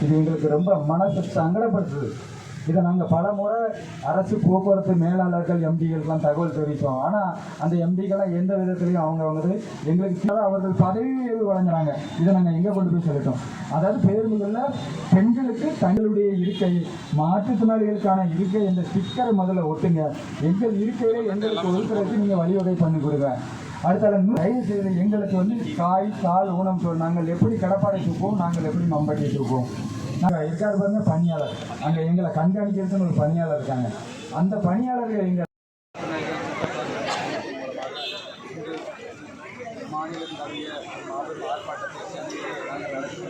இது எங்களுக்கு ரொம்ப மனசு சங்கடப்படுத்துது. இதை நாங்கள் பல முறை அரசு போக்குவரத்து மேலாளர்கள் எம்டிகளுக்கெல்லாம் தகவல் தெரிவித்தோம். ஆனால் அந்த எம்டிக்கெல்லாம் எந்த விதத்துலையும் அவங்க எங்களுக்கு அவர்கள் பதவி உயர்வு வழங்குறாங்க. இதை நாங்கள் எங்கே கொண்டு போய் சொல்லிட்டோம். அதாவது பேருந்துகளில் பெண்களுக்கு தங்களுடைய இருக்கை, மாற்றுத்திறனாளிகளுக்கான இருக்கை இந்த ஸ்டிக்கரை முதல்ல ஒட்டுங்க, எங்கள் இருக்கையிலே எங்களுக்கு ஒதுக்குறதுக்கு நீங்கள் வழிவகை பண்ணி கொடுங்க. அடுத்த தயவு செய்து எங்களுக்கு காய் கால் ஊனம் நாங்கள் எப்படி கடப்பாடை தூக்குவோம், நாங்கள் எப்படி மம்பட்டி தூக்குவோம். நாங்கள் இருக்காது பாருங்க பணியாளர், அங்கே எங்களை கண்காணிக்கிறதுன்னு ஒரு பணியாளர் இருக்காங்க. அந்த பணியாளர்கள் எங்கள் மாநிலம் தவிர ஆர்ப்பாட்டத்தை நாங்கள் நடத்தி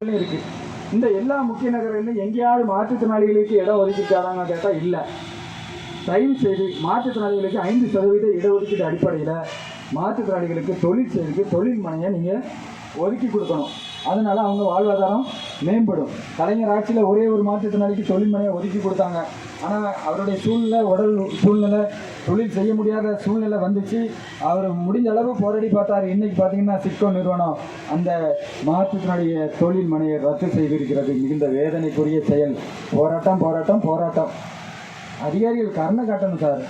இருக்கு. இந்த எல்லா முக்கிய நகரங்களிலும் எங்கேயாவது மாற்றுத்திறனாளிகளுக்கு இடம் ஒதுக்கிட்டாங்க கேட்டால் இல்லை. தயவு செய்து மாற்றுத்திறனாளிகளுக்கு 5% இடஒதுக்கீடு அடிப்படையில் மாற்றுத்திறனாளிகளுக்கு தொழில் செய்து தொழில் மனையை நீங்கள் ஒதுக்கி கொடுக்கணும். அதனால் அவங்க வாழ்வாதாரம் மேம்படும். கலைஞர் ஆட்சியில் ஒரே ஒரு மாற்றுத்திறனாளிக்கு தொழில் மனையை ஒதுக்கி கொடுத்தாங்க. ஆனால் அவருடைய சூழ்நிலை, உடல் சூழ்நிலை, தொழில் செய்ய முடியாத சூழ்நிலை வந்துச்சு. அவர் முடிஞ்ச அளவு போராடி பார்த்தார். இன்றைக்கி பார்த்தீங்கன்னா சிட்கோ நிறுவனம் அந்த மாற்றுத்திறனாளிய தொழில் மனையை ரத்து செய்திருக்கிறது. மிகுந்த வேதனைக்குரிய செயல். போராட்டம் போராட்டம் போராட்டம். அதிகாரிகள் கருணை காட்டணும் சார்.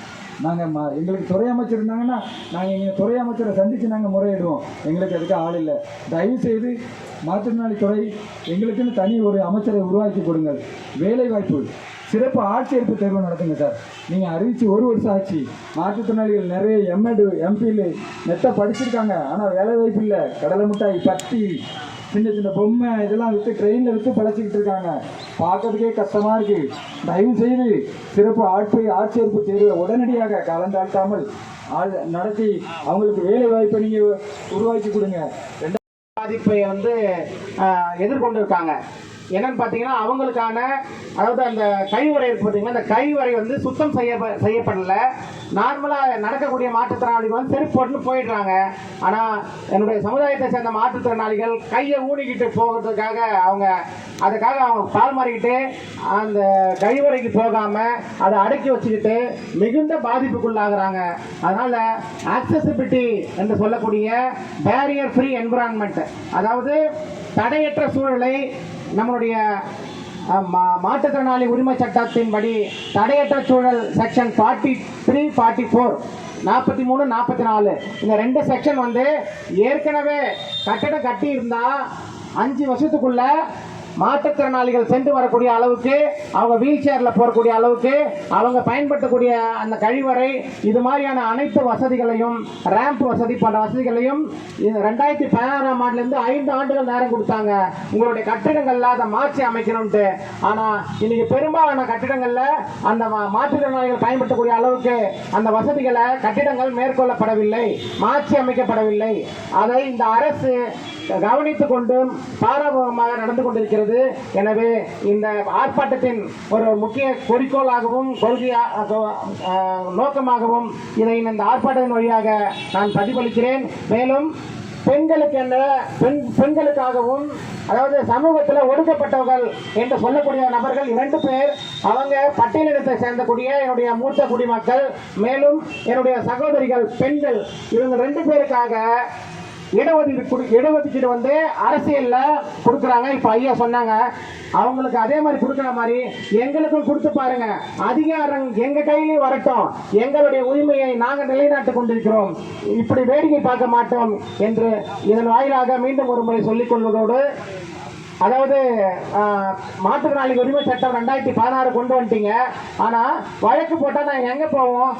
நாங்கள் எங்களுக்கு துறை அமைச்சர் இருந்தாங்கன்னா நாங்கள் எங்கள் துறை அமைச்சரை சந்தித்து நாங்கள் முறையிடுவோம். எங்களுக்கு அதுக்கு ஆள் இல்லை. தயவுசெய்து மாற்றுத்திறனாளி துறை எங்களுக்குன்னு தனி ஒரு அமைச்சரை உருவாக்கி கொடுங்கள். வேலைவாய்ப்பு சிறப்பு ஆட்சேர்ப்பு தேர்வு நடத்துங்க சார். நீங்கள் அறிவித்து 1 வருஷம் ஆச்சு. மாற்றுத்திறனாளிகள் நிறைய எம்எட் எம்பியில் நெட்டை படிச்சிருக்காங்க. ஆனால் வேலைவாய்ப்பு இல்லை. கடலை மிட்டாய், பட்டி, சின்ன சின்ன பொம்மை இதெல்லாம் விற்று ட்ரெயினில் விற்று பழச்சிக்கிட்டு இருக்காங்க. பார்க்கறதுக்கே கஷ்டமாக இருக்குது. தயவு செய்து சிறப்பு ஆட்சேர்ப்பு தேர்வை உடனடியாக கலந்தாழ்த்தாமல் நடத்தி அவங்களுக்கு வேலை வாய்ப்பை நீங்கள் உருவாக்கி கொடுங்க. பாதிப்பை எதிர்கொண்டு இருக்காங்க. என்னன்னு பார்த்தீங்கன்னா அவங்களுக்கான அதாவது அந்த கழிவறை இருக்கு பார்த்தீங்கன்னா, அந்த கழிவறை சுத்தம் செய்யப்படல. நார்மலாக நடக்கக்கூடிய மாற்றுத்திறனாளிகள் செருப்பு போட்டுன்னு போயிடுறாங்க. ஆனால் என்னுடைய சமுதாயத்தை சேர்ந்த மாற்றுத்திறனாளிகள் கையை ஊனிக்கிட்டு போகிறதுக்காக அதுக்காக அவங்க பால் மாறிக்கிட்டு அந்த கழிவறைக்கு போகாமல் அதை அடக்கி வச்சுக்கிட்டு மிகுந்த பாதிப்புக்குள்ளாகிறாங்க. அதனால் ஆக்சசிபிலிட்டி என்று சொல்லக்கூடிய பேரியர் ஃப்ரீ என்விரான்மெண்ட், அதாவது தடையற்ற சூழலை நம்மளுடைய மாற்றுத்திறனாளி உரிமை சட்டத்தின்படி தடையற்ற சூழல் செக்ஷன் 43, 44, 43, 44 இந்த 2 செக்ஷன் ஏற்கனவே கட்டடம் கட்டி இருந்தா 5 வருஷத்துக்குள்ள மாற்றுத்திறனாளிகள் சென்று வரக்கூடிய அளவுக்கு, அவங்க வீல் சேர்ல போகக்கூடிய அளவுக்கு, அவங்க பயன்படுத்தக்கூடிய அந்த கழிவறை, இது மாதிரியான அனைத்து வசதிகளையும், ரேம்ப் வசதி போன்ற வசதிகளையும் 2016ஆம் ஆண்டுலேருந்து 5 ஆண்டுகள் நேரம் கொடுத்தாங்க உங்களுடைய கட்டிடங்கள்ல அதை மாற்றி அமைக்கணும்ட்டு. ஆனா இன்னைக்கு பெரும்பாலான கட்டிடங்கள்ல அந்த மாற்றுத்திறனாளிகள் பயன்படுத்தக்கூடிய அளவுக்கு அந்த வசதிகளை கட்டிடங்கள் மேற்கொள்ளப்படவில்லை, மாற்றி அமைக்கப்படவில்லை. அதை இந்த அரசு கவனித்துக் கொண்டும் பாராமுகமாக நடந்து கொண்டிருக்கிறது. எனவே இந்த ஆர்ப்பாட்டத்தின் ஒரு முக்கிய குறிக்கோளாகவும் நோக்கமாகவும் இதை இந்த ஆர்ப்பாட்டத்தின் வழியாக நான் பிரதிபலிக்கிறேன். மேலும் பெண்களுக்காகவும், அதாவது சமூகத்தில் ஒடுக்கப்பட்டவர்கள் என்று சொல்லக்கூடிய நபர்கள் 2 பேர், அவங்க பட்டியலினத்தை சேர்ந்தக்கூடிய என்னுடைய மூத்த குடிமக்கள், மேலும் என்னுடைய சகோதரிகள் பெண்கள், இவங்க 2 பேருக்காக இடஒதுக்கீடு வந்து அரசியல்ல கொடுக்குறாங்க. இப்ப ஐயா சொன்னாங்க, அவங்களுக்கு அதே மாதிரி கொடுக்கிற மாதிரி எங்களுக்கும் கொடுத்து பாருங்க, அதிகாரம் எங்க கையிலேயே வரட்டும், எங்களுடைய உரிமையை நாங்கள் நிலைநாட்டிக் கொண்டிருக்கிறோம், இப்படி வேடிக்கை பார்க்க மாட்டோம் என்று இதன் வாயிலாக மீண்டும் ஒரு முறை சொல்லிக் கொள்வதோடு, அதாவது மாற்றுத்திறனாளிகள் உரிமை சட்டம் 2016 கொண்டு வந்துட்டீங்க. ஆனா வழக்கு போட்டா நான் எங்க போவோம்,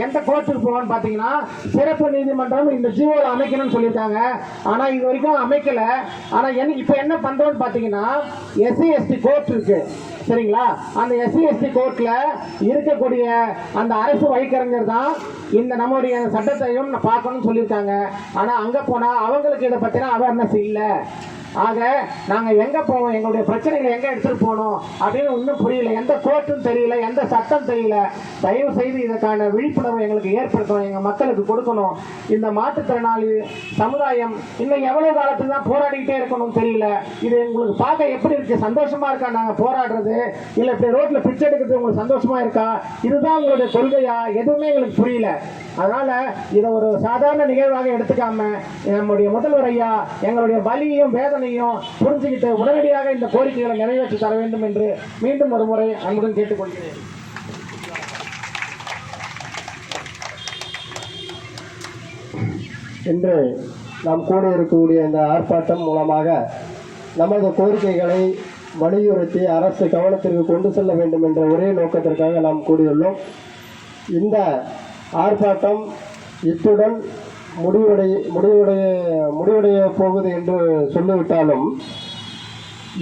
எந்த கோர்ட்டுக்கு போவோம்னு பாத்தீங்கன்னா சிறப்பு நீதிமன்றம் இந்த ஜிஓல அமைக்கணும்னு சொல்லியிருக்காங்க. ஆனா இது வரைக்கும் அமைக்கல. ஆனா இப்ப என்ன பண்றோம்னு பாத்தீங்கன்னா SC/ST கோர்ட் இருக்கு, சரிங்களா? அந்த SC/ST கோர்ட்ல இருக்கக்கூடிய அந்த அரசு வழக்கறிஞர் தான் இந்த நம்முடைய சட்டத்தையும் பார்க்கணும்னு சொல்லியிருக்காங்க. ஆனா அங்க போனா அவங்களுக்கு இதை பத்தின அவேர்னஸ் இல்லை. ஆக நாங்க எங்க போவோம், எங்களுடைய பிரச்சனைகளை எங்க எடுத்துட்டு போகணும் அப்படின்னு இன்னும் புரியல. எந்த கோர்ட்டும் தெரியல, எந்த சட்டம் தெரியல. தயவு செய்து இதற்கான விழிப்புணர்வு எங்களுக்கு ஏற்படுத்தணும், எங்க மக்களுக்கு கொடுக்கணும். இந்த மாற்றுத்திறனாளி சமுதாயம் இன்னும் எவ்வளவு காலத்துக்கு தான் போராடிக்கிட்டே இருக்கணும் தெரியல. இது உங்களுக்கு பார்க்க எப்படி இருக்கு, சந்தோஷமா இருக்கா நாங்க போராடுறது, இல்ல இப்படி ரோட்ல பிச்சை எடுக்கிறது உங்களுக்கு சந்தோஷமா இருக்கா, இதுதான் உங்களுடைய கொள்கையா, எதுவுமே எங்களுக்கு புரியல. அதனால இதை ஒரு சாதாரண நிகழ்வாக எடுத்துக்காம நம்முடைய முதல்வர் ஐயா எங்களுடைய வலியையும் வேதனையும் புரிஞ்சுக்கிட்டு உடனடியாக இந்த கோரிக்கைகளை நிறைவேற்றி தர வேண்டும் என்று மீண்டும் ஒரு முறை அன்புடன் கேட்டுக்கொள்கிறேன். இன்று நாம் கூட இருக்கக்கூடிய இந்த ஆர்ப்பாட்டம் மூலமாக நமது கோரிக்கைகளை வலியுறுத்தி அரசு கவனத்திற்கு கொண்டு செல்ல வேண்டும் என்ற ஒரே நோக்கத்திற்காக நாம் கூடியுள்ளோம். இந்த ஆர்ப்பாட்டம் இத்துடன் முடிவடைய போகுது என்று சொல்லிவிட்டாலும்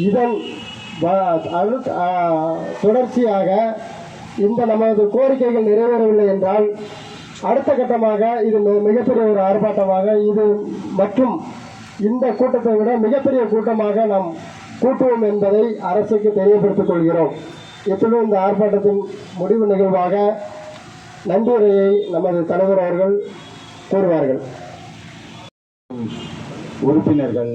இதன் தொடர்ச்சியாக இந்த நமது கோரிக்கைகள் நிறைவேறவில்லை என்றால் அடுத்த கட்டமாக இது மிகப்பெரிய ஒரு ஆர்ப்பாட்டமாக இது மற்றும் இந்த கூட்டத்தை விட மிகப்பெரிய கூட்டமாக நாம் கூட்டுவோம் என்பதை அரசுக்கு தெரியப்படுத்திக் கொள்கிறோம். இத்துடன் இந்த ஆர்ப்பாட்டத்தின் முடிவு நிகழ்வாக நன்றியுரையை நமது தலைவர் அவர்கள் கூறுவார்கள். உறுப்பினர்கள்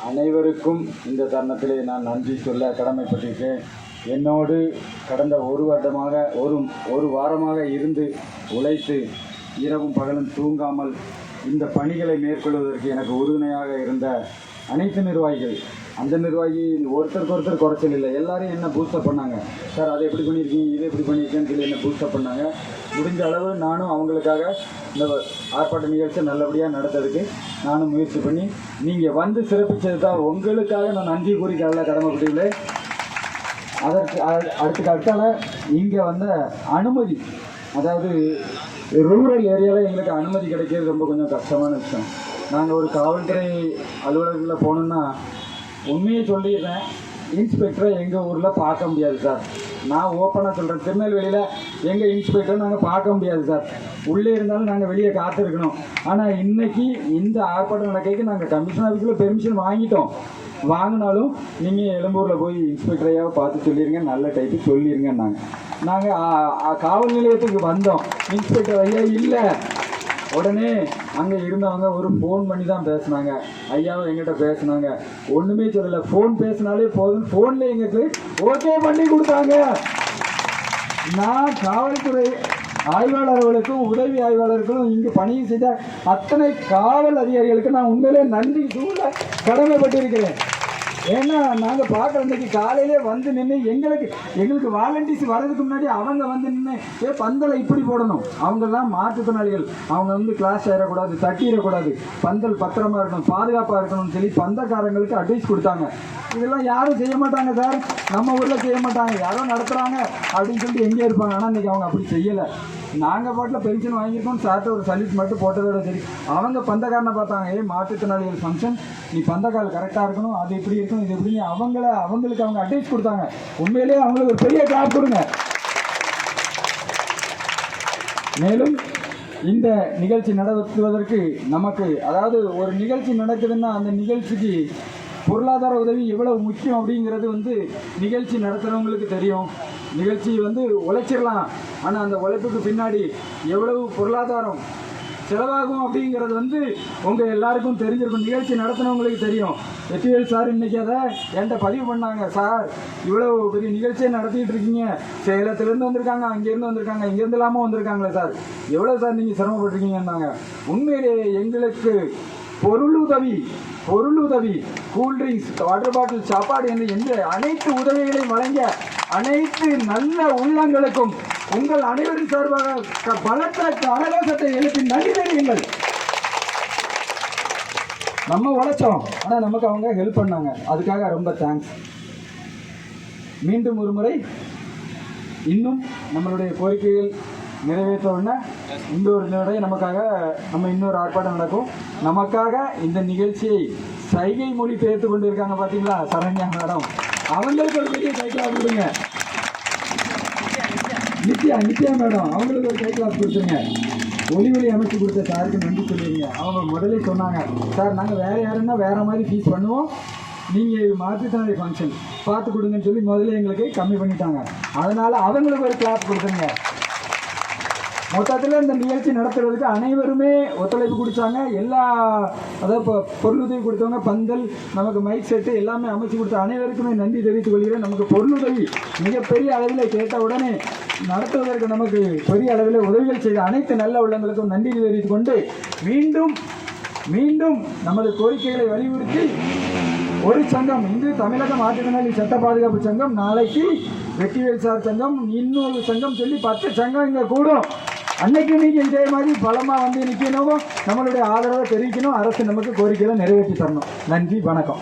அனைவருக்கும் இந்த தருணத்திலே நான் நன்றி சொல்ல கடமைப்பட்டிருக்கேன். என்னோடு கடந்த ஒரு வாரமாக இருந்து உழைத்து இரவும் பகலும் தூங்காமல் இந்த பணிகளை மேற்கொள்வதற்கு எனக்கு உறுதுணையாக இருந்த அனைத்து நிர்வாகிகள், அந்த நிர்வாகி ஒருத்தருக்கு குறைச்சல் இல்லை, எல்லாரும் என்ன பூஸ்டப் பண்ணாங்க. சார் அதை எப்படி பண்ணியிருக்கீங்க, இதை எப்படி பண்ணியிருக்கேன்னு சொல்லி என்ன பூஸ்டப் பண்ணாங்க. முடிஞ்ச அளவு நானும் அவங்களுக்காக இந்த ஆர்ப்பாட்ட நிகழ்ச்சியை நல்லபடியாக நடத்துறதுக்கு நானும் முயற்சி பண்ணி நீங்கள் வந்து சிறப்பித்தது தான் உங்களுக்காக நான் நன்றி கூறி கடமைப்பட்டுள்ளேன். அடுத்தால இங்கே வந்த அனுமதி, அதாவது ரூரல் ஏரியாவில் எங்களுக்கு அனுமதி கிடைக்கிறது ரொம்ப கொஞ்சம் கஷ்டமான விஷயம். நாங்கள் ஒரு காவல்துறை அலுவலகத்தில் போகணுன்னா உண்மையை சொல்லிடுறேன், இன்ஸ்பெக்டரை எங்கள் ஊரில் பார்க்க முடியாது சார். நான் ஓப்பனாக சொல்கிறேன், திருநெல்வேலியில் எங்கள் இன்ஸ்பெக்டரை நாங்கள் பார்க்க முடியாது சார். உள்ளே இருந்தாலும் நாங்கள் வெளியே காத்திருக்கணும். ஆனால் இன்றைக்கி இந்த ஆர்ப்பாட்டம் நடக்கைக்கு நாங்கள் கமிஷன் ஆஃபீஸில் பெர்மிஷன் வாங்கினாலும் நீங்கள் எழும்பூரில் போய் இன்ஸ்பெக்டரையாக பார்த்து சொல்லிடுங்க, நல்ல டைப்பு சொல்லிடுங்க. நாங்கள் காவல் நிலையத்துக்கு வந்தோம், இன்ஸ்பெக்டர் ஐயா இல்லை. உடனே அங்கே இருந்தவங்க ஒரு ஃபோன் பண்ணி தான் பேசினாங்க, ஐயாவும் எங்கிட்ட பேசினாங்க, ஒன்றுமே சொல்லலை, ஃபோன் பேசினாலே போதும், ஃபோனில் எங்களுக்கு ஓகே பண்ணி கொடுத்தாங்க. நான் காவல்துறை ஆய்வாளர்களுக்கும் உதவி ஆய்வாளர்களுக்கும் இங்கு பணி செய்த அத்தனை காவல் அதிகாரிகளுக்கு நான் உண்மையிலே நன்றி சொல்ல கடமைப்பட்டிருக்கிறேன். ஏன்னா நாங்கள் பார்க்குற அன்றைக்கி காலையிலே வந்து நின்று எங்களுக்கு வாலண்டியர்ஸ் வர்றதுக்கு முன்னாடி அவங்க வந்து நின்று பந்தலை இப்படி போடணும். அவங்கெல்லாம் மாற்றுத்திறனாளிகள், அவங்க வந்து கிளாஸ் ஏறக்கூடாது, தட்டிடக்கூடாது, பந்தல் பத்திரமா இருக்கணும், பாதுகாப்பாக இருக்கணும்னு சொல்லி பந்தக்காரங்களுக்கு அட்வைஸ் கொடுத்தாங்க. இதெல்லாம் யாரும் செய்ய மாட்டாங்க சார், நம்ம ஊரில் செய்ய மாட்டாங்க, யாரோ நடத்துகிறாங்க அப்படின்னு சொல்லிட்டு எங்கேயே இருப்பாங்க. ஆனால் இன்றைக்கி அவங்க அப்படி செய்யலை. நாங்கள் பாட்டில் பென்ஷன் வாங்கியிருக்கோம், சார்ட்ட ஒரு சல்யூட் மட்டும் போட்டதோட சரி. அவங்க பந்தக்காரனை பார்த்தாங்க, மாற்றுத்திறனாளிகள் ஃபங்க்ஷன், நீ பந்தக்கால் கரெக்டாக இருக்கணும், அது இப்படி இருக்கணும், இது எப்படி, அவங்களுக்கு அவங்க அட்வைஸ் கொடுத்தாங்க. உண்மையிலேயே அவங்களுக்கு ஒரு பெரிய கிளாப் கொடுங்க. மேலும் இந்த நிகழ்ச்சி நடத்துவதற்கு நமக்கு, அதாவது ஒரு நிகழ்ச்சி நடக்குதுன்னா அந்த நிகழ்ச்சிக்கு பொருளாதார உதவி எவ்வளவு முக்கியம் அப்படிங்கிறது வந்து நிகழ்ச்சி நடத்துகிறவங்களுக்கு தெரியும். நிகழ்ச்சி வந்து உழைச்சிடலாம், ஆனால் அந்த உழைப்புக்கு பின்னாடி எவ்வளவு பொருளாதாரம் செலவாகும் அப்படிங்கிறது வந்து உங்கள் எல்லாருக்கும் தெரிஞ்சிருக்கும். நிகழ்ச்சி நடத்தினவங்களுக்கு தெரியும். வெற்றிவேல் சார் இன்றைக்கி அதை என்கிட்ட பதிவு பண்ணாங்க. சார் இவ்வளோ பெரிய நிகழ்ச்சியை நடத்திட்டு இருக்கீங்க, சேலத்துலேருந்து வந்திருக்காங்க, அங்கேருந்து வந்திருக்காங்க, இங்கேருந்து இல்லாமல் வந்திருக்காங்களே சார், எவ்வளோ சார் நீங்கள் சிரமப்பட்டிருக்கீங்கன்னாங்க. உண்மையிலேயே எங்களுக்கு பொருளுதவி, கூல்ட்ரிங்க்ஸ், வாட்டர் பாட்டில், சாப்பாடு என்று அனைத்து உதவிகளையும் வழங்க அனைத்து நல்ல உள்ளங்களுக்கும் உங்கள் அனைவரின் சார்பாக பலத்த கரகோஷத்தை எழுப்பி நன்றி தெரியுங்கள். நம்ம உழைச்சோம், ஆனால் நமக்கு அவங்க ஹெல்ப் பண்ணாங்க, அதுக்காக ரொம்ப தேங்க்ஸ். மீண்டும் ஒரு முறை இன்னும் நம்மளுடைய கோரிக்கைகள் நிறைவேற்றவுடனே இன்னொரு தடவை நம்ம இன்னொரு ஆர்ப்பாட்டம் நடக்கும். நமக்காக இந்த நிகழ்ச்சியை சைகை மொழி பெயர்த்து கொண்டு இருக்காங்க பார்த்தீங்களா, சரண்யா மேடம், அவங்களுக்கு ஒரு பெரிய கை கிளாஸ் கொடுங்க. நித்யா மேடம், அவங்களுக்கு ஒரு கை கிளாஸ் கொடுத்துருங்க. ஒளி அமைச்சு கொடுத்த சாருக்கு நன்றி சொல்லிடுங்க. அவங்க முதலே சொன்னாங்க, சார் நாங்கள் வேறு யாருன்னா வேறு மாதிரி ஃபீஸ் பண்ணுவோம், நீங்கள் மாற்றுத்திறனாளி ஃபங்க்ஷன் பார்த்து கொடுங்கன்னு சொல்லி முதல்ல எங்களுக்கு கம்மி பண்ணிட்டாங்க. அதனால் அவங்களுக்கு ஒரு கிளாஸ் கொடுத்துருங்க. மொத்தத்தில் இந்த நிகழ்ச்சி நடத்துறதுக்கு அனைவருமே ஒத்துழைப்பு கொடுத்தாங்க. அதாவது இப்போ பொருளுதவி கொடுத்தவங்க, பந்தல், நமக்கு மைக் செட்டு எல்லாமே அமைச்சு கொடுத்த அனைவருக்குமே நன்றி தெரிவித்துக் கொள்கிறேன். நமக்கு பொருளுதவி மிகப்பெரிய அளவில் கேட்ட உடனே நடத்துவதற்கு நமக்கு பெரிய அளவில் உதவிகள் செய்த அனைத்து நல்ல உள்ளங்களுக்கும் நன்றி தெரிவித்துக் கொண்டு மீண்டும் நமது கோரிக்கைகளை வலியுறுத்தி ஒரு சங்கம், இன்று தமிழக மாற்றுத்திறனாளி சட்ட பாதுகாப்பு சங்கம், நாளைக்கு வெற்றிவேல் சார் சங்கம், இன்னொரு சங்கம் சொல்லி 10 சங்கம் இங்கே கூடும். அன்னைக்கு நீங்கள் இதே மாதிரி பலமாக வந்து நிற்கணும், நம்மளுடைய ஆதரவை தெரிவிக்கணும், அரசு நமக்கு கோரிக்கைகளை நிறைவேற்றி தரணும். நன்றி, வணக்கம்.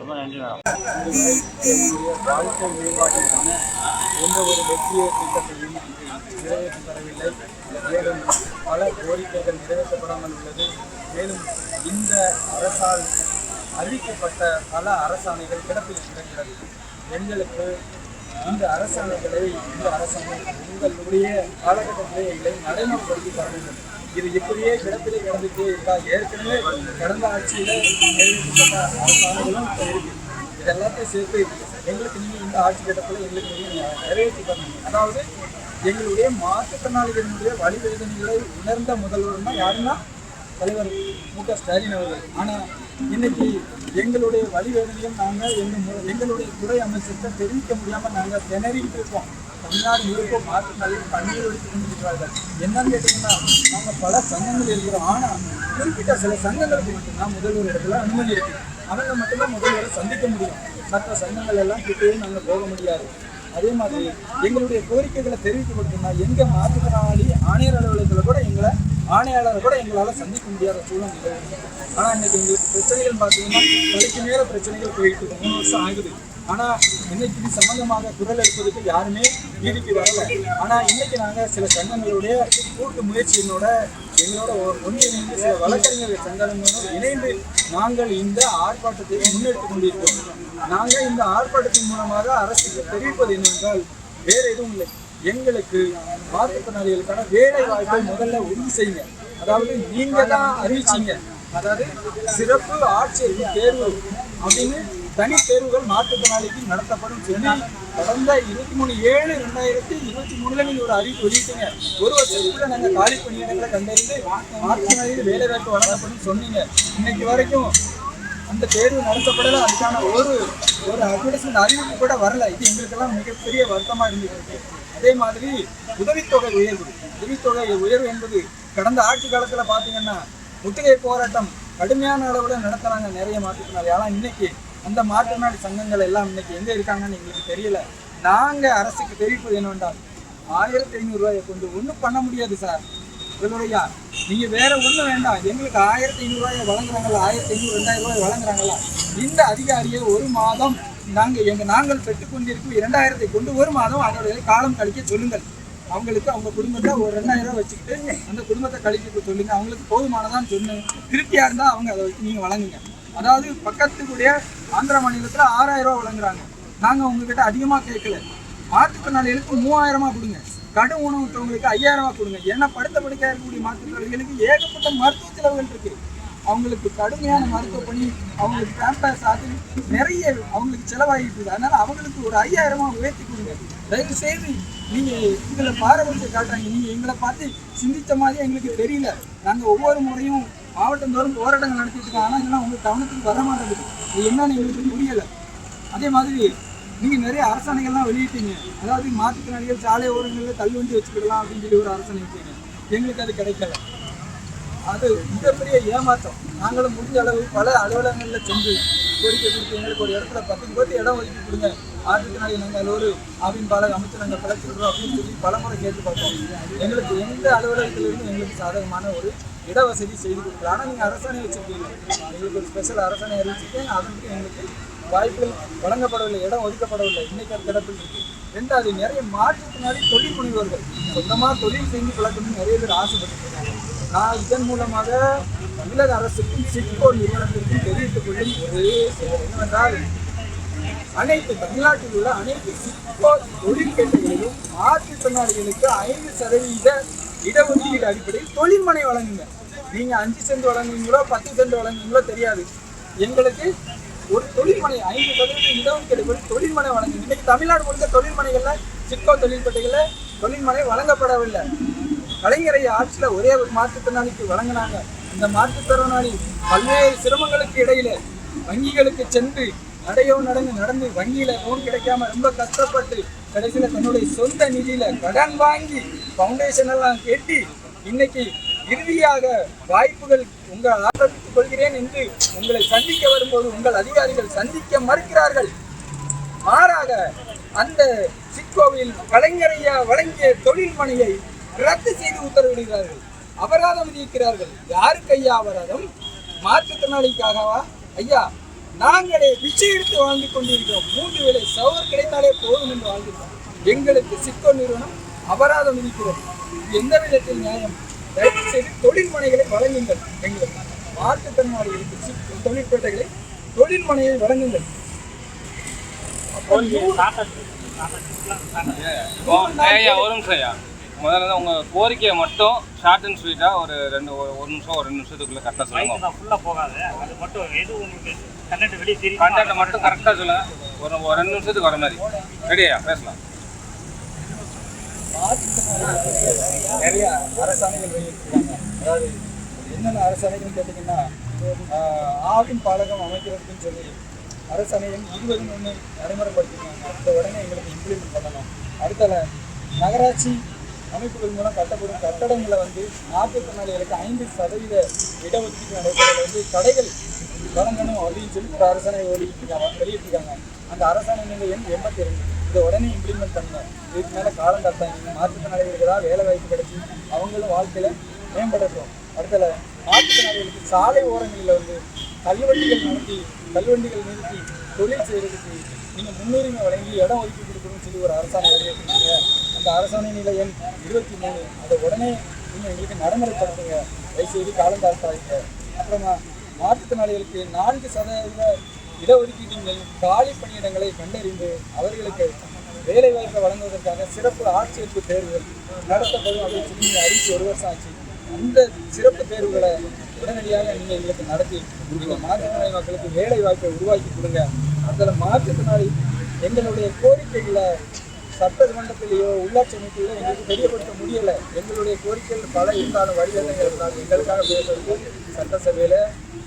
ரொம்ப நன்றி மேடம். வாழ்க்கை மேம்பாட்டிற்கான எந்த ஒரு வெற்றிய திட்டத்தையும் நிறைவேற்றி தரவில்லை. மேலும் பல கோரிக்கைகள் நிறைவேற்றப்படாமல் உள்ளது. மேலும் இந்த அரசால் அறிவிக்கப்பட்ட பல அரசாணைகள் கிடப்பில் கிடக்கிறது. எங்களுக்கு இந்த அரசாணைகளை இந்த அரசாங்கம் உங்களுடைய காலகட்டத்திலே எங்களை நடைமுறைப்படுத்தி தர வேண்டும். இது இப்படியே கிடப்பிலே கிடந்துட்டே இருக்கா? ஏற்கனவே கடந்த ஆட்சியில் நிறைவேற்றப்பட்ட அரசாணைகளும் இப்போ இருக்குது. இது எல்லாத்தையும் சேர்த்து எங்களுக்கு நீங்கள் இந்த ஆட்சி கட்டத்தில் எங்களுக்கு நீங்கள் நிறைவேற்றி தரணும். அதாவது எங்களுடைய மாற்றுத்திறனாளிகளினுடைய வழிவேதனைகளை உணர்ந்த முதல்வர்னா யாருன்னா தலைவர் மு.க. ஸ்டாலின் அவர்கள். ஆனால் இன்னைக்கு எங்களுடைய வழிவேதனையும் நாங்கள் எங்களுடைய துறை அமைச்சர்கிட்ட தெரிவிக்க முடியாமல் நாங்கள் திணறிக்கிட்டு இருக்கோம். தமிழ்நாடு முழுக்க மாற்றுத்திறனாளிகள் கண்ணீர் ஒழித்து கொண்டிருக்கிறார்கள். என்னன்னு கேட்டிங்கன்னா, நாங்கள் பல சங்கங்கள் இருக்கிறோம். ஆனால் குறிப்பிட்ட சில சங்கங்களுக்கு மட்டும்தான் முதல்வர் இடத்துல அனுமதி இருக்குது. அவங்க மட்டும்தான் முதல்வரை சந்திக்க முடியும். மற்ற சங்கங்கள் எல்லாம் கிட்டேயும் நாங்கள் போக முடியாது. அதே மாதிரி எங்களுடைய கோரிக்கைகளை தெரிவிக்கப்படுதுன்னா எங்கள் மாற்றுத்திறனாளி ஆணையர் அலுவலகத்தில் கூட ஆணையாளரை கூட எங்களால் சந்திக்க முடியாத சூழ்நிலை. ஆனால் இன்னைக்கு எங்களுக்கு பிரச்சனைகள் பார்த்தீங்கன்னா வரைக்கும் நேர பிரச்சனைகள் போயிட்டு இருக்கு. 3 வருஷம் ஆகுது. ஆனால் இன்னைக்கு இது சம்பந்தமாக குரல் எடுப்பதற்கு யாருமே நீதிக்கு வரல. ஆனால் இன்னைக்கு நாங்கள் சில சங்கங்களுடைய கூட்டு முயற்சியினோட எங்களோட ஒன்றிணைந்து சில வழக்கறிஞர்கள் சங்கங்களோடு இணைந்து நாங்கள் இந்த ஆர்ப்பாட்டத்தை முன்னெடுத்துக் கொண்டிருக்கிறோம். நாங்கள் இந்த ஆர்ப்பாட்டத்தின் மூலமாக அரசுக்கு தெரிவிப்பது என்னவென்றால் வேறு எதுவும் இல்லை. எங்களுக்கு மாற்றுத்திறனாளிகளுக்கான வேலை வாய்ப்பை முதல்ல உறுதி செய்யுங்க. அதாவது நீங்க தான் அறிவிச்சீங்க, அதாவது சிறப்பு ஆட்சியர் தேர்வு அப்படின்னு தனி தேர்வுகள் மாற்றுத்திறனாளிக்கு நடத்தப்படும் சொல்லி கடந்த 23/7/2023 நீங்க ஒரு அறிவிப்பு வெளியிட்டீங்க. ஒரு வருஷத்துக்குள்ள நாங்கள் காலி பணியிடங்களை கண்டறிந்து மாற்றுத்திறனாளிகள் வேலை வாய்ப்பு வழங்கப்படும் சொன்னீங்க. இன்னைக்கு வரைக்கும் அந்த தேர்வு நடத்தப்படலை. அதுக்கான ஒரு அட்வர்டைஸ்மெண்ட் அறிவிப்பு கூட வரல. இது எங்களுக்கெல்லாம் மிகப்பெரிய வருத்தமாக இருந்துருக்கு. அதே மாதிரி உதவித்தொகை உயர்வு என்பது கடந்த ஆட்சி காலத்தில் பார்த்தீங்கன்னா முற்றுகை போராட்டம் கடுமையான அளவில் நடத்துகிறாங்க நிறைய மாற்றுத்திறனாளி. ஆனால் இன்னைக்கு அந்த மாற்றுத்திறனாளி சங்கங்கள் எல்லாம் இன்னைக்கு எங்கே இருக்காங்கன்னு எங்களுக்கு தெரியல. நாங்கள் அரசுக்கு தெரிவிப்பது என்னவென்றால் 1500 ரூபாயை கொண்டு ஒன்றும் பண்ண முடியாது சார். உங்களுடைய நீங்கள் வேற ஒன்றும் வேண்டாம், எங்களுக்கு 1500 ரூபாயை வழங்குறாங்களா, 1500 2000 ரூபாய் வழங்குறாங்களா, இந்த அதிகாரியை ஒரு மாதம் நாங்கள் பெற்றுக்கொண்டிருக்கும் 2000 கொண்டு ஒரு மாதம் அதோடைய காலம் கழிக்க சொல்லுங்கள். அவங்களுக்கு அவங்க குடும்பத்தை ஒரு 2000 ரூபாய் வச்சுக்கிட்டு அந்த குடும்பத்தை கழிக்க சொல்லுங்கள். அவங்களுக்கு போதுமானதான் சொன்னேன். திருப்தியாக இருந்தால் அவங்க அதை வச்சு நீங்கள் வழங்குங்க. அதாவது பக்கத்துக்குடைய ஆந்திர மாநிலத்தில் 6000 ரூபா வழங்குறாங்க. நாங்கள் உங்ககிட்ட அதிகமாக கேட்கல. மாற்றுத்திறனாளிகளுக்கு 3000 கொடுங்க, கடும் உணவுத்தவங்களுக்கு 5000 கொடுங்க. ஏன்னா படுத்த படுக்கையாக இருக்கக்கூடிய மாற்றுத்திறனாளிகளுக்கு ஏகப்பட்ட மருத்துவ செலவுகள் இருக்கு. அவங்களுக்கு கடுமையான மருத்துவ பணி, அவங்களுக்கு கேம்பஸ் அது நிறைய அவங்களுக்கு செலவாகிட்டு இருக்குது. அதனால அவங்களுக்கு ஒரு 5000 உயர்த்தி கொடுங்க. தயவு செய்து நீங்கள் இதில் பாரபட்சம் காட்டுறாங்க. நீங்கள் எங்களை பார்த்து சிந்தித்த மாதிரி எங்களுக்கு தெரியல. நாங்கள் ஒவ்வொரு முறையும் மாவட்டந்தோறும் போராட்டங்கள் நடத்திட்டு இருக்கோம். ஆனால் இதெல்லாம் உங்களுக்கு கவனத்துக்கு வர மாட்டேங்குது. இது என்னன்னு எங்களுக்கு புரியலை. அதே மாதிரி நீங்கள் நிறைய அரசாணைகள்லாம் வெளியிட்டீங்க. அதாவது மாற்றுத்திறனாளிகள் சாலை ஓரங்களில் தள்ளுவண்டி வச்சுக்கிடலாம் அப்படின்னு சொல்லி ஒரு அரசாணை வச்சீங்க. எங்களுக்கு அது கிடைக்கல. அது மிகப்பெரிய ஏமாற்றம். நாங்களும் முடிஞ்ச அளவு பல அலுவலகங்களில் சென்று கோரிக்கை கொடுத்து எங்களுக்கு ஒரு இடத்துல 10 கோடி இடம் ஒதுக்கி கொடுங்க, மாற்றுத்திறனாளி நாங்கள் ஒரு பாலக அமைச்சு நாங்கள் பிழைச்சிடுறோம் அப்படின்னு சொல்லி பலமுறை கேட்டு பார்த்தோம். எங்களுக்கு எந்த அலுவலகத்திலிருந்து எங்களுக்கு சாதகமான ஒரு இடவசதி செய்து கொடுக்கலாம். ஆனால் நீங்கள் அரசாணை வச்சுருக்கீங்க, எங்களுக்கு ஒரு ஸ்பெஷல் அரசாணை அறிவிச்சுட்டேன். அதற்கு எங்களுக்கு வாய்ப்புகள் வழங்கப்படவில்லை, இடம் ஒதுக்கப்படவில்லை. இன்னைக்கு அது கிடப்பில் இருக்கு. ரெண்டாவது, நிறைய மாற்றுத்திறனாளி தொழில் முனைவோர்கள் சொந்தமாக தொழில் செஞ்சு பழக்கணும்னு நிறைய பேர் ஆசைப்பட்டு இருக்காங்க. நான் இதன் மூலமாக தமிழக அரசுக்கும் சிட்கோ நிறுவனத்திற்கும் தெரிவித்துக் கொள்ளும் ஒரே செயல் என்னவென்றால், அனைத்து தமிழ்நாட்டில் உள்ள அனைத்து சிட்கோ தொழிற்கேட்டைகளிலும் மாற்றுத்திறனாளிகளுக்கு 5% இடஒதுக்கீடு அடிப்படையில் தொழில்மனை வழங்குங்க. நீங்க 5 சென்ட் வழங்குவீங்களோ 10 சென்ட் வழங்குவீங்களோ தெரியாது. எங்களுக்கு ஒரு தொழில்மனை 5% இடஒதுக்கீடு தொழில்மனை வழங்குங்க. இன்னைக்கு தமிழ்நாடு முழுக்க தொழில்மனைகள்ல சிட்கோ தொழில்பேட்டைகளில் தொழில்மனை வழங்கப்படவில்லை. கலைஞரை ஆட்சியில் ஒரே ஒரு மாற்றுத்திறனாளிக்கு வழங்கினாங்க. இந்த மாற்றுத்திறனாளி பல்வேறு சிரமங்களுக்கு இடையில வங்கிகளுக்கு சென்று நடந்து வங்கியில லோன் கிடைக்காம ரொம்ப கஷ்டப்பட்டு கடைசியில தன்னுடைய சொந்த நிதியில கடன் வாங்கி பவுண்டேஷன் எல்லாம் கட்டி இன்னைக்கு இறுதியாக வாய்ப்புகள் உங்கள் ஆதரித்துக் கொள்கிறேன் என்று உங்களை சந்திக்க வரும்போது உங்கள் அதிகாரிகள் சந்திக்க மறுக்கிறார்கள். மாறாக அந்த சிட்கோவில் கலைஞரையா வழங்கிய தொழில் மனையை ரத்து செய்து உத்தரவிடுகிறார்கள், அபராதம் விதிக்கிறார்கள். யாருக்கு ஐயா அபராதம்? மாற்றுத்திறனாளிக்காகவா? ஐயா, நாங்களே பிச்சை எடுத்து வாழ்ந்து கொண்டிருக்கிறோம். 3 வேளை சவர் கிடைத்தாலே போதும் என்று வாழ்கிறோம். எங்களுக்கு சிட்கோ நிறுவனம் அபராதம் விதிக்கிறது. எந்த விதத்தில் நியாயம்? தயவு செய்து தொழில் மனைகளை வழங்குங்கள். எங்களுக்கு மாற்றுத்திறனாளிகளுக்கு சிட்கோ தொழிற்பேட்டைகளை தொழில் மனையை வழங்குங்கள். ஒரு நிமிஷம், முதல்ல உங்கள் கோரிக்கையை மட்டும் ஷார்ட் அண்ட் ஸ்வீட்டாக ஒரு 1 நிமிஷத்துக்குள்ளே கரெக்டாக சொல்லுங்கள். ஃபுல்லாக போகாது, அது மட்டும் எது உங்களுக்கு கண்டென்ட் வெளியே தெரியும், கண்டென்ட்டை மட்டும் கரெக்டாக சொல்லுங்கள். ஒரு 2 நிமிஷத்துக்கு வர மாதிரி. ரெடியா? பேசலாம். நிறைய அரசாணைகள் வெளியிட்டிருக்காங்க. அதாவது என்னென்ன அரசாணைகள் கேட்டிங்கன்னா, ஆவின் பாலகம் அமைக்கிறதுக்குன்னு சொல்லி அரசாணையம் 20/1 நடைமுறைப்படுத்திருக்காங்க. அந்த உடனே எங்களுக்கு இம்ப்ளிமெண்ட் பண்ணணும். அடுத்தல நகராட்சி அமைப்புகள் மூலம் கட்டப்படும் கட்டடங்களை மாற்றுத்திறனாளிகளுக்கு 5% இடஒதுக்கீடு நடைபெறுவது கடைகள் வழங்கணும் அப்படின்னு சொல்லி ஒரு அரசாணை வெளியிட்டிருக்காங்க. அந்த அரசாணை எண் 82. இதை உடனே இம்ப்ளிமெண்ட் பண்ணுங்க. இதுக்கு மேலே காலம் தட்டாங்க. மாற்றுத்திறனாளிகளுக்கு தான் வேலை வாய்ப்பு கிடைச்சி அவங்களும் வாழ்க்கையில் மேம்படட்டும். அடுத்தல மாற்றுத்திறனாளிகளுக்கு சாலை ஓரங்களில் தள்ளுவண்டிகள் நிறுத்தி தொழில் செய்கிறதுக்கு நீங்கள் முன்னுரிமை வழங்கி இடம் ஒதுக்கி கொடுக்கணும்னு சொல்லி ஒரு அரசாணை வெளியிட்டிருக்கீங்க. அந்த அரசாணை நிலை எண் 23. அதை உடனே நீங்கள் எங்களுக்கு நடைமுறைப்படுத்துங்க. தயவுசெய்து காலம் தாழ்த்தாதீங்க. அப்புறமா மாற்றுத்திறனாளிகளுக்கு 4% இடஒதுக்கீட்டின் காலி பணியிடங்களை கண்டறிந்து அவர்களுக்கு வேலைவாய்ப்பை வழங்குவதற்காக சிறப்பு ஆட்சேர்ப்பு தேர்வுகள் நடத்தப்படும் அப்படின்னு சொல்லி அறிவிச்சு 1 வருஷம் ஆச்சு. அந்த சிறப்பு தேர்வுகளை உடனடியாக நீங்கள் எங்களுக்கு நடத்தி நீங்கள் மாற்றுத்திறனாளி மக்களுக்கு வேலை வாய்ப்பை உருவாக்கி கொடுங்க. அதில் மாற்றுத்திறனாளி எங்களுடைய கோரிக்கைகளை சட்டமன்றத்திலேயோ உள்ளாட்சி அமைப்பிலோ எங்களுக்கு தெரியப்படுத்த முடியலை. எங்களுடைய கோரிக்கைகள் பல இருந்தாலும் வழிவகைகள் இருந்தாலும் எங்களுக்காக பேசுறதுக்கு சட்டசபையில்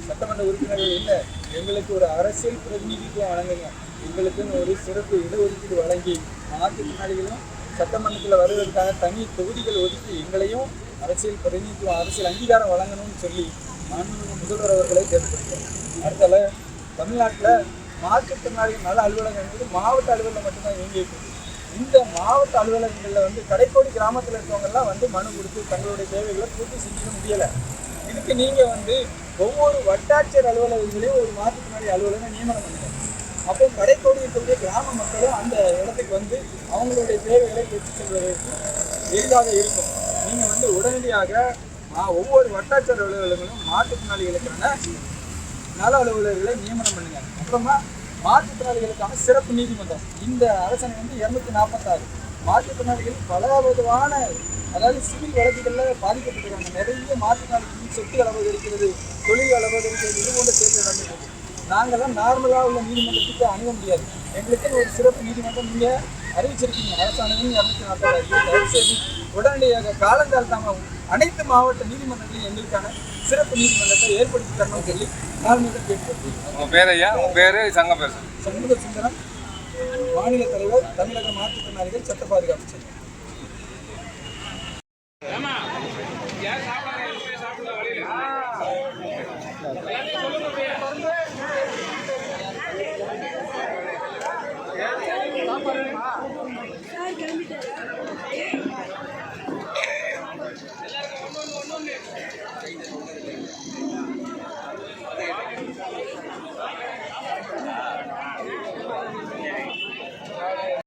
சட்டமன்ற உறுப்பினர்கள் இல்லை. எங்களுக்கு ஒரு அரசியல் பிரதிநிதித்துவம் வழங்குங்க. எங்களுக்குன்னு ஒரு சிறப்பு இடஒதுக்கீடு வழங்கி மாற்றுத்திறனாளிகளும் சட்டமன்றத்தில் வருவதற்காக தனி தொகுதிகள் ஒதுக்கி எங்களையும் அரசியல் பிரதிநிதித்துவம் அரசியல் அங்கீகாரம் வழங்கணும்னு சொல்லி மாண்புமிகு முதல்வர் அவர்களை கேட்டுக்கொள்கிறோம். அடுத்தால தமிழ்நாட்டில் மாற்றுத்திறனாளிகள் நல அலுவலகம் என்பது மாவட்ட அலுவலகம் மட்டும்தான் இயங்கிட்டு இருக்கு. இந்த மாவட்ட அலுவலகங்களில் வந்து கடைக்கோடி கிராமத்தில் இருக்கவங்கெல்லாம் வந்து மனு கொடுத்து தங்களுடைய தேவைகளை பூர்த்தி செஞ்சிட முடியலை. இதுக்கு நீங்கள் வந்து ஒவ்வொரு வட்டாட்சியர் அலுவலகங்களையும் ஒரு மாற்றுத்திறனாளி அலுவலகம் நியமனம் பண்ணுங்க. அப்போ கடைக்கோடி இருக்கக்கூடிய கிராம மக்களும் அந்த இடத்துக்கு வந்து அவங்களுடைய தேவைகளை பெற்று செல்வதற்கு எளிதாக இருக்கும். நீங்கள் வந்து உடனடியாக ஒவ்வொரு வட்டாட்சியர் அலுவலகங்களும் மாற்றுத்திறனாளிகளுக்கான நல அலுவலர்களை நியமனம் பண்ணுங்க. அப்புறமா மாற்றுத்திறனாளிகளுக்கான சிறப்பு நீதிமன்றம் இந்த அரசனை வந்து 246 மாற்றுத்திறனாளிகள் பலவிதமான அதாவது சிவில் வழக்குகளில் பாதிக்கப்பட்டிருக்காங்க. நிறைய மாற்றுத்திறனாளிகள் சொத்துக்கள் அபகரிக்கிறது, தொழில் அபகரிக்கிறது, இது போன்ற செயல்கள் நடந்துருக்கு. நாங்கள்லாம் நார்மலாக உள்ள நீதிமன்றத்துக்கு அணுக முடியாது. எங்களுக்கு ஒரு சிறப்பு நீதிமன்றம் நீங்கள் அறிவிச்சிருக்கீங்க. அரசாங்கம் 246 தயவுசெய்து உடனடியாக காலந்தாழ்த்தாமல் அனைத்து மாவட்ட நீதிமன்றங்களையும் எங்களுக்கான சிறப்பு நீதிமன்றத்தை ஏற்படுத்தி தரணும்னு சொல்லி நார்மலாக கேட்டுக்கொள்கிறேன். உங்கள் பேர் ஐயா? உங்கள் பேர் சங்கம் பேர்? சண்முக சுந்தரம், மாநில தலைவர், தமிழக மாற்றுத்திறனாளிகள் சட்ட பாதுகாப்பு சங்கம். சார் கிளம்பிட்டாரா?